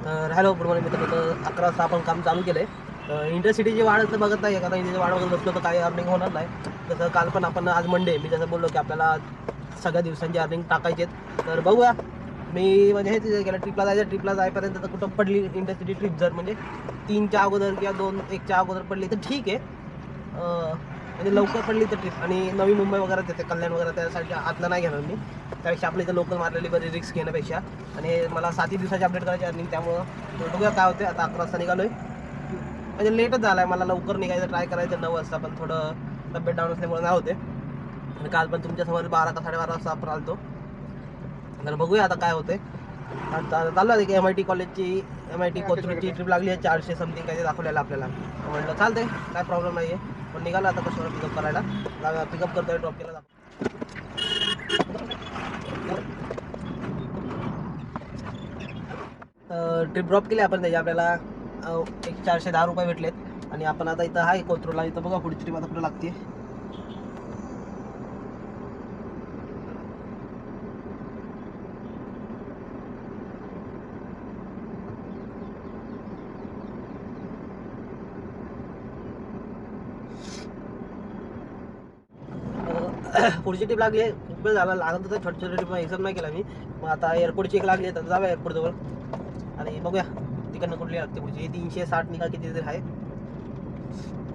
Hello good morning मित्रांनो. तर 11 वाजता आपण काम चालू केलं आहे. इंटरसिटीची वाढ बघत नाही आता इंडियाची वाढ बघत बसलो तर काही अर्निंग होणार नाही. जसं काल पण आपण आज मंडे मी जसं बोललो की आपल्याला सगळ्या दिवसांची अर्निंग टाकायची आहेत. तर बघूया. मी म्हणजे हे गेलं ट्रिपला जायपर्यंत तर कुठं पडली इंटरसिटी ट्रिप जर म्हणजे 3च्या अगोदर किंवा 1च्या अगोदर पडली तर ठीक आहे. म्हणजे लवकर पडली तर ट्रिप आणि नवी मुंबई वगैरे येते कल्याण वगैरे त्यासाठी आतलं नाही घेणार मी. त्यापेक्षा आपल्या इथं लोकल मारलेली बरी रिस्क घेण्यापेक्षा आणि मला 7 दिवसाची अपडेट करायची अर्निंग त्यामुळं बघूया काय होते. आता 11 वाजता निघालो आहे म्हणजे लेटच झाला आहे. मला लवकर निघायचं ट्राय करायचं 9 वाजता पण थोडं तब्येत डाऊन असल्यामुळे नाही होते. आणि काल पण तुमच्यासमोर 12 का 12:30 वाजता आपण आलतो. तर बघूया आता काय होते. आता चालू आहे की MIT कॉलेजची MIT कोथरूडची ट्रिप लागली आहे 400 समथिंग काही दाखवलेलं आपल्याला. म्हटलं चालते काय प्रॉब्लेम नाही आहे. पण निघाला आता कस्टमर पिकअप करायला पिकअप करतोय ड्रॉप केला. ट्रिप ड्रॉप केली आपण त्याचे आपल्याला एक 410 रुपये भेटलेत. आणि आपण आता इथं आहे कोथरूडला. इथं बघा पुढची ट्रिप आता कुठं लागते. पुढची ट्रिप लागली आहे. खूप वेळ झाला लागत होता छोटे छोटे ट्रिप हिशोब नाही केला मी. मग आता एअरपोर्टची एक लागली आहे तर जाऊया एअरपोर्टजवळ आणि बघूया तिकडनं कुठली लागते पुढची. 360 निघा किती तरी आहे.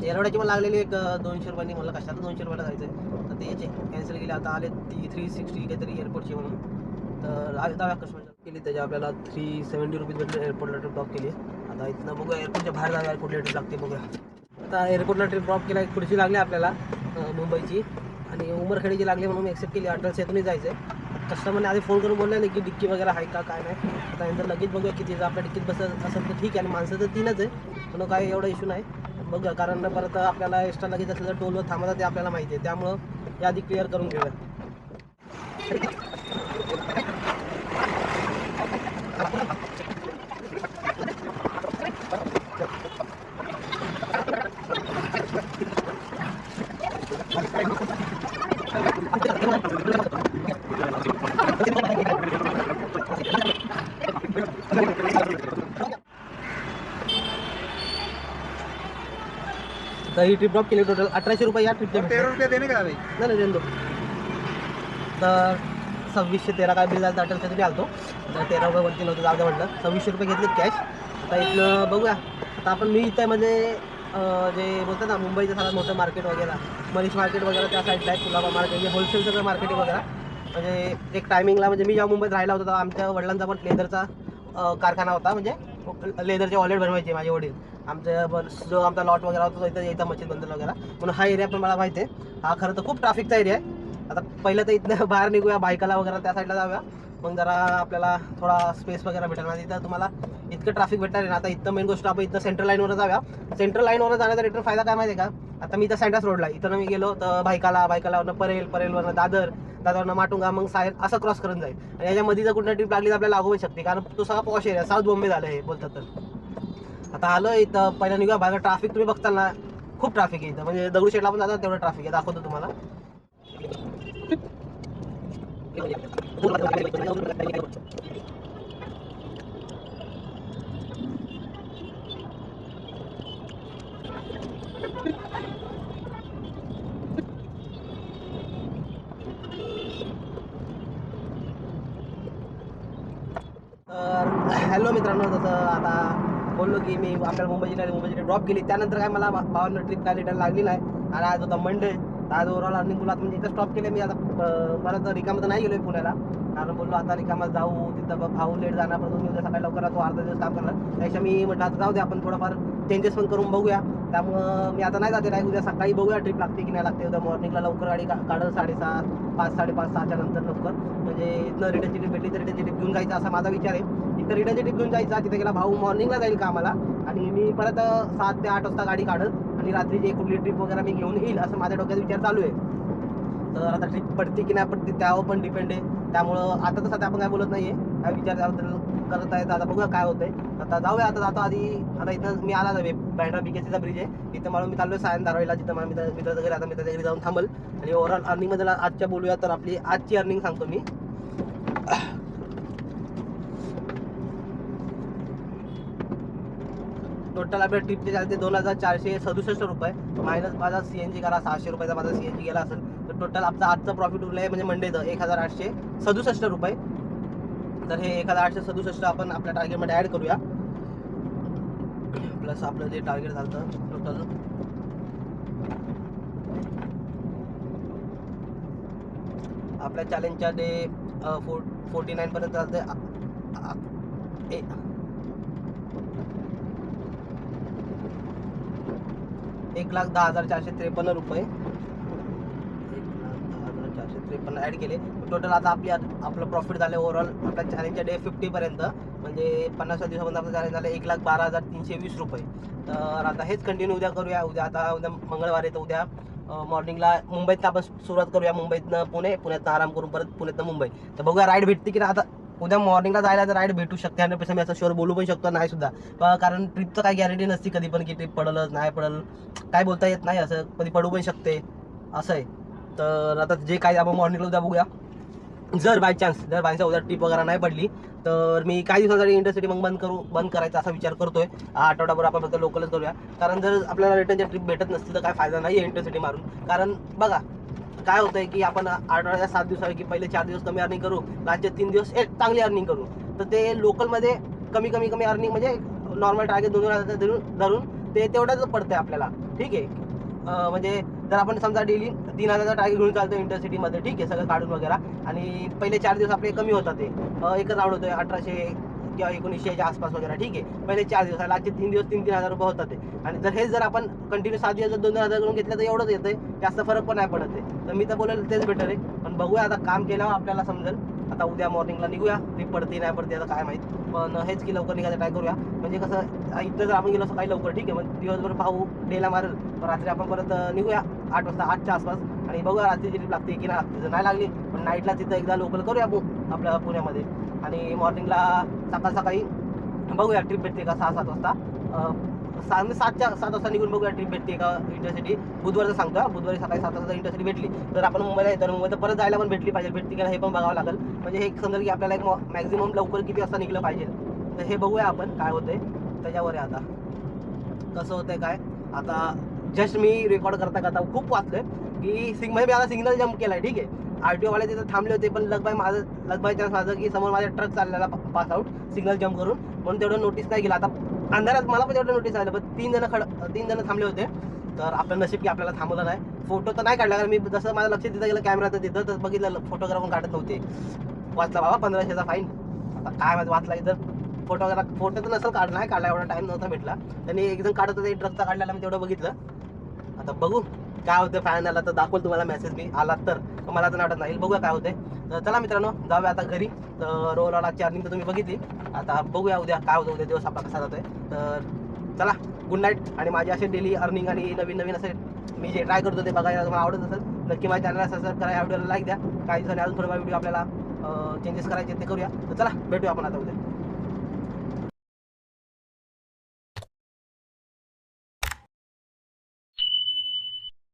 एरवड्याची पण लागलेली एक 200 रुपयांनी. मला कशाला 200 रुपयाला जायचं आहे तर ते याचे कॅन्सल केले. आता आले ती 360 काहीतरी एअरपोर्टची म्हणून. तर जाऊया कस्टमर केली त्याच्या आपल्याला 370 रुपीज भेटले. एअरपोर्टला ट्रिप ड्रॉप केली. आता इथनं बघूया एअरपोर्टच्या बाहेर जाऊया कुठली ट्रिप लागते बघूया. आता एअरपोर्टला ट्रिप ड्रॉप केला. एक पुढची लागली आपल्याला मुंबईची आणि उमरखेडची लागली म्हणून एक्सेप्ट केली. अटलच्या इथूनच जायचं आहे. कस्टमरने आधी फोन करून बोलले नाही की डिक्की वगैरे आहे का काय नाही. आता नंतर लगेच बघूया किती आपल्या डिक्कीत बसत असेल तर ठीक आहे. आणि माणसं तर 3च आहे म्हणून काही एवढा इश्यू नाही. बघूया कारण परत आपल्याला एक्स्ट्रा लगेच असलं तर टोलवर थांबवतात ते आपल्याला माहिती आहे. त्यामुळं हे आधी क्लिअर करून घेऊया. तर ही ट्रिप ड्रॉप केली. टोटल 1800 रुपये या ट्रिपचे. 13 रुपये देणे का भाई? नाही देऊन दो. तर 2613 काय बिल झालं. अटलच्या तुम्ही आलतो तर 13 रुपये वरती नव्हतं. जाऊ द्या म्हटलं 2600 रुपये घेतलेत कॅश. आता इथनं बघूया. आता आपण मी इथं म्हणजे जे बोलतात ना मुंबईचं सगळं मोठं मार्केट वगैरे मनीष मार्केट वगैरे त्या साईडला आहे. कुलाबा मार्केट हे होलसेल सगळं मार्केट वगैरे. म्हणजे एक टायमिंगला म्हणजे मी जेव्हा मुंबईत राहिला होता तेव्हा आमच्या वडिलांचा पण लेदरचा कारखाना होता. म्हणजे लेदरचे वॉलेट बनवायचे माझे वडील. आमच्या जो आमचा लॉट वगैरे होता इथं यायचा मशीन बंदर वगैरे म्हणून हा एरिया पण मला माहिती आहे. हा खरं तर खूप ट्रॅफिकचा एरिया आहे. आता पहिलं तर इथनं बाहेर निघूया बायकाला वगैरे त्या साईडला जाऊया. मग जरा आपल्याला थोडा स्पेस वगैरे भेटेल. आणि इथं तुम्हाला इतकं ट्रॅफिक भेटणार आहे ना. आता इथं मेन गोष्ट आपण इथं सेंट्रल लाईनवर जाऊया. सेंट्रल लाईनवर जाण्याचा रिटर्न फायदा काय माहिती आहे का. आता मी इथं सँडास रोडला इथं मी गेलो तर बायकालावरनं परेलवरनं दादरवरनं माटुंगा मग साहेब असं क्रॉस करून जाईल. आणि याच्यामध्ये जर कुठल्या ट्रिप लागली तर आपल्याला लागू शकते कारण तो सगळा पॉश एरिया साऊथ बॉम्बे झालं हे बोलतात. तर आता आलं इथं पहिला निघूया बाहेर. ट्रॅफिक तुम्ही बघताल ना खूप ट्रॅफिक आहे इथं. म्हणजे दगडूशेठला पण जातात तेवढं ट्रॅफिक आहे. दाखवतो तुम्हाला. हॅलो मित्रांनो. जसं आता बोललो की मी आपल्याला मुंबईची ड्रॉप केली. त्यानंतर काय मला भावांना ट्रिप काय रिटर्न लागली नाही. आणि आज होता मंडे. आज ओव्हरऑल अर्निंग मुलात म्हणजे इथं स्टॉप केले मी. आता परत रिकामं तर नाही गेलो पुण्याला कारण बोललो आता रिकामात जाऊ तिथं भाऊ लेट जाणार. परत मी उद्या सकाळी लवकर तो अर्धा दिवस काम करणार. त्यापेक्षा मी म्हटलं आता जाऊ दे आपण थोडंफार चेंजेस पण करून बघूया. त्यामुळं मी आता नाही जाते. नाही उद्या सकाळी बघूया ट्रिप लागते की नाही लागते. उद्या मॉर्निंगला लवकर गाडी काढत 7:30 5 साडेपाच 6च्या नंतर लवकर. म्हणजे इथनं रिटर्नची ट्रिप भेटली तर रिटर्नची ट्रिप घेऊन जायचं असा माझा विचार आहे. इथं रिटर्नची ट्रिप घेऊन जायचा. तिथे गेला भाऊ मॉर्निंगला जाईल कामाला आणि मी परत 7 ते 8 वाजता गाडी काढत आणि रात्रीची कुठली ट्रिप वगैरे मी घेऊन येईल असं माझ्या डोक्यात विचार चालू आहे. तर आता ट्रिप पडते की नाही पडते त्यावर पण डिपेंड आहे. त्यामुळं आता तसं आपण काय बोलत नाही आहे. काय विचार त्याबद्दल करत आहे. आता बघूया काय होतंय. आता जाऊया. आता जातो आधी. आता इथं मी आला जावे बँड्रा BKCचा ब्रिज आहे इथं मला मी चाललो आहे सायन धारावीला जिथं मला मित्राचं घरी. आता मित्राच्या घरी जाऊन थांबल आणि ओव्हरऑल अर्निंगमध्ये आजच्या बोलूया. तर आपली आजची अर्निंग सांगतो मी. टोटल आपल्या ट्रिपचे चालते 2467 रुपये, मायनस माझा CNG करा 600 रुपयाचा माझा CNG गेला असेल, तर टोटल आपला आजचं प्रॉफिट उरलं आहे म्हणजे मंडेचं 1867 रुपये. तर हे 1867 आपण आपल्या टार्गेटमध्ये ॲड करूया, प्लस आपलं जे टार्गेट झालं टोटल आपल्या चॅलेंजच्या डे 49 पर्यंत चालते 1,10,453 रुपये, 1,10,453 ॲड केले. टोटल आता आपलं प्रॉफिट झालं ओव्हरऑल आपल्या चॅलेंजच्या डे 50 पर्यंत, म्हणजे 50 दिवसापर्यंत आपलं चॅलेंज झालं 1,12,320 रुपये. तर आता हेच कंटिन्यू उद्या करूया. उद्या मंगळवार आहे, तर उद्या मॉर्निंगला मुंबईतनं आपण सुरुवात करूया. मुंबईतनं पुण्यातनं आराम करून परत पुण्यातनं मुंबई. तर बघूया राईड भेटते की ना. आता उद्या मॉर्निंगला जायला तर राईड भेटू शकते 100%, मी असं शुअर बोलू पण शकतो, नाही सुद्धा, कारण ट्रिपचं काही गॅरंटी नसते कधी पण की ट्रिप पडलच नाही पडल, काय बोलता येत नाही, असं कधी पडू पण शकते, असं आहे. तर आता जे काय आपण मॉर्निंगला उद्या बघूया. जर बाय चान्स उद्या ट्रिप वगैरे नाही पडली तर मी काही दिवसांसाठी इंटरसिटी मग बंद करायचा असा विचार करतोय. आठवडाभर आपण फक्त लोकलच करूया, कारण जर आपल्याला रिटर्नच्या ट्रिप भेटत नसतील तर काय फायदा नाही आहे इंटरसिटी मारून. कारण बघा काय होतंय की आपण आठवड्याच्या 7 दिवसापैकी पहिले 4 दिवस कमी अर्निंग करू, लास्टचे 3 दिवस चांगली अर्निंग करू, तर ते लोकलमध्ये कमी अर्निंग म्हणजे नॉर्मल टार्गेट 2,000 धरून ते तेवढंच पडतंय आपल्याला, ठीक आहे. म्हणजे जर आपण समजा डेली 3,000चा टार्गेट घेऊन चालतो इंटरसिटीमध्ये, ठीक आहे, सगळं काढून वगैरे, आणि पहिले 4 दिवस आपले कमी होतात, ते एकच राऊंड होतोय 1800 किंवा 1900च्या आसपास वगैरे, ठीक आहे, पहिले 4 दिवस, लास्टचे 3 दिवस 3,000 रुपये होतात ते. आणि जर हे जर आपण कंटिन्यू 7 दिवस 2,000 करून घेतलं तर एवढंच येतंय, जास्त फरक पण नाही पडत आहे. तर मी तर बोलेल तेच बेटर आहे, पण बघूया आता काम केल्यावर आपल्याला समजेल. आता उद्या मॉर्निंगला निघूया, ट्रिप पडते नाही पडते आता काय माहीत, पण हेच की लवकर निघायला ट्राय करूया. म्हणजे कसं इथं जर आपण गेलो सकाळी लवकर, ठीक आहे, मग दिवसभर पाहू डेला मारेल, पण रात्री आपण परत निघूया 8 वाजता 8च्या आसपास, आणि बघूया रात्रीची ट्रिप लागते की नाही लागते. जर नाही लागली पण नाईटला तिथं एकदा लोकल करूया आपल्या पुण्यामध्ये, आणि मॉर्निंगला सकाळी बघूया ट्रिप भेटते का 6-7 वाजता, 7 वाजता निघून बघूया ट्रिप भेटते का इंटरसिटी. बुधवारचं सांगतो, बुधवारी सकाळी 7 वाजता इंटरसिटी भेटली तर आपण मुंबईला येतो, मुंबईत परत जायला पण भेटते का हे पण बघावं लागेल. म्हणजे हे समजेल की आपल्याला एक मॅक्झिमम लवकर किती वाजता निघलं पाहिजे, तर हे बघूया आपण काय होतंय त्याच्यावर आहे. आता कसं होतंय काय, आता जस्ट मी रेकॉर्ड करता खूप वाचलंय की म्हणजे मी आता सिग्नल जम्प केलाय, ठीक आहे. RTO वाले तिथं थांबले होते, पण लगबाय चान्स माझं की समोर माझ्या ट्रक चाललेला पास आउट सिग्नल जम्प करून, म्हणून तेवढं नोटीस नाही केलं. आता अंधारात मला पण तेवढं नोटीस आलं, पण 3 जण थांबले होते, तर आपलं नशीब की आपल्याला थांबवलं नाही. फोटो तर नाही काढला, कारण मी जसं माझं लक्ष तिथं गेलं कॅमेरा तर तिथं तर बघितलं फोटोग्राफ पण काढत नव्हते. वाचला बाबा 1500चा फाईन, आता काय माहिती वाचला इथं. फोटो तर नसेल काढला, नाही काढला, एवढा टाईम नव्हता भेटला. त्यांनी एकदम काढत होते ट्रकचा काढलेला, मी तेवढं बघितलं. आता बघू काय होतं, फायनल आला तर दाखवल तुम्हाला मेसेज, मी आला तर मला तर वाटत नाही, बघूया काय होते. तर चला मित्रांनो जाऊया आता घरी. तर रोल चार्जिंग तर तुम्ही बघितली, आता बघूया उद्या काय होतं, उद्या दिवस आपला कसा जातोय. तर चला गुड नाईट. आणि माझे असे डेली अर्निंग आणि नवीन असे मी जे ट्राय करतो ते बघायला तुम्हाला आवडत असेल नक्की माझ्या चॅनलला सबस्क्राईब करा, या व्हिडिओला लाईक द्या. काही दिवसांनी अजून थोडं व्हिडिओ आपल्याला चेंजेस करायचे ते करूया. तर चला भेटूया आपण आता उद्या.